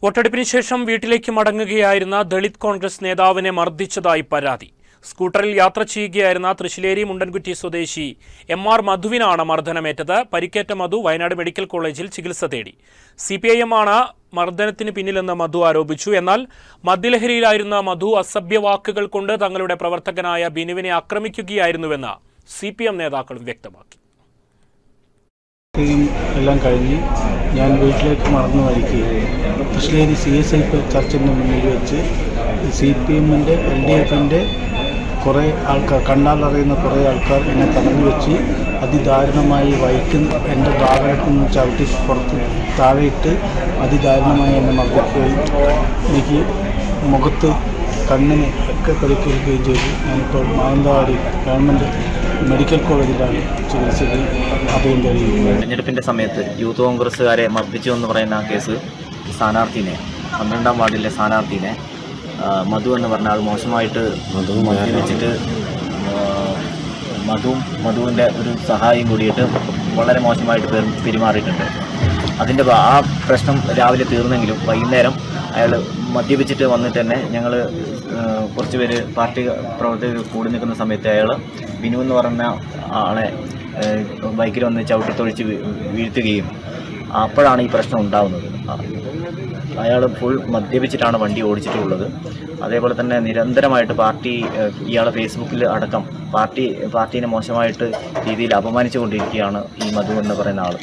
വോട്ടെടുപ്പിന് ശേഷം വീട്ടിലേക്ക് മടങ്ങുകയായിരുന്ന ദളിത് കോൺഗ്രസ് നേതാവിനെ മർദ്ദിച്ചതായി പരാതി. സ്കൂട്ടറിൽ യാത്ര ചെയ്യുകയായിരുന്ന തൃശ്ശിലേരി മുണ്ടൻകുറ്റി സ്വദേശി എം.ആർ. മധുവിനാണ് മർദ്ദനമേറ്റത്. പരിക്കേറ്റ മധു വയനാട് മെഡിക്കൽ കോളേജിൽ ചികിത്സ തേടി. CPIM ആണ് മർദ്ദനത്തിന് പിന്നിലെന്ന് മധു ആരോപിച്ചു. എന്നാൽ മദ്യലഹരിയിലായിരുന്ന മധു അസഭ്യവാക്കുകൾ കൊണ്ട് തങ്ങളുടെ പ്രവർത്തകനായ ബിനുവിനെ ആക്രമിക്കുകയായിരുന്നുവെന്ന് CPM നേതാക്കളും വ്യക്തമാക്കി. എല്ലാം കഴിഞ്ഞ് ഞാൻ വീട്ടിലേക്ക് മടങ്ങുന്ന വഴിക്ക് തൃശ്ശിലേരി CSI ചർച്ചിൻ്റെ മുന്നിൽ വെച്ച് CPMൻ്റെ LDFൻ്റെ കുറേ ആൾക്കാർ, കണ്ടാലറിയുന്ന കുറേ ആൾക്കാർ എന്നെ തടഞ്ഞു വെച്ച് അതിദാരുണമായി എൻ്റെ ഭാഗത്ത് നിന്ന് ചവിട്ടി പുറത്ത് താഴെയിട്ട് അതിദാരുണമായി എന്നെ മർദ്ദിക്കുകയും എനിക്ക് മുഖത്ത് കണ്ണിന് ഒക്കെ പരിക്കേൽക്കുകയും ചെയ്തു. ഞാനിപ്പോൾ മാനന്തവാടി ഗവൺമെൻറ് മെഡിക്കൽ കോളേജിലാണ് ചികിത്സയ്ക്ക് അഭയം കഴിയുന്നത്. തെരഞ്ഞെടുപ്പിൻ്റെ സമയത്ത് യൂത്ത് കോൺഗ്രസ്സുകാരെ മർദ്ദിച്ചു എന്ന് പറയുന്ന ആ കേസ് സ്ഥാനാർത്ഥിനെ 12ാം വാർഡിലെ സ്ഥാനാർത്ഥിനെ മധു എന്ന് പറഞ്ഞ ആൾ മോശമായിട്ട് മദ്യപിച്ചിട്ട് മധുവിൻ്റെ ഒരു സഹായം കൂടിയിട്ട് വളരെ മോശമായിട്ട് പെരുമാറിയിട്ടുണ്ട്. അതിൻ്റെ ആ പ്രശ്നം രാവിലെ തീർന്നെങ്കിലും വൈകുന്നേരം അയാൾ മദ്യപിച്ചിട്ട് വന്നിട്ട് തന്നെ ഞങ്ങൾ കുറച്ച് പേര് പാർട്ടി പ്രവർത്തകർ കൂടി നിൽക്കുന്ന സമയത്ത് അയാൾ ബിനു എന്ന് പറഞ്ഞ ആളെ ബൈക്കിൽ വന്ന് ചവിട്ടിത്തൊഴിച്ച് വീഴ്ത്തുകയും അപ്പോഴാണ് ഈ പ്രശ്നം ഉണ്ടാകുന്നത്. അയാൾ ഫുൾ മദ്യപിച്ചിട്ടാണ് വണ്ടി ഓടിച്ചിട്ടുള്ളത്. അതേപോലെ തന്നെ നിരന്തരമായിട്ട് പാർട്ടി ഇയാളെ ഫേസ്ബുക്കിൽ അടക്കം പാർട്ടീനെ മോശമായിട്ട് രീതിയിൽ അപമാനിച്ചുകൊണ്ടിരിക്കുകയാണ് ഈ മധു എന്ന് പറയുന്ന ആൾ.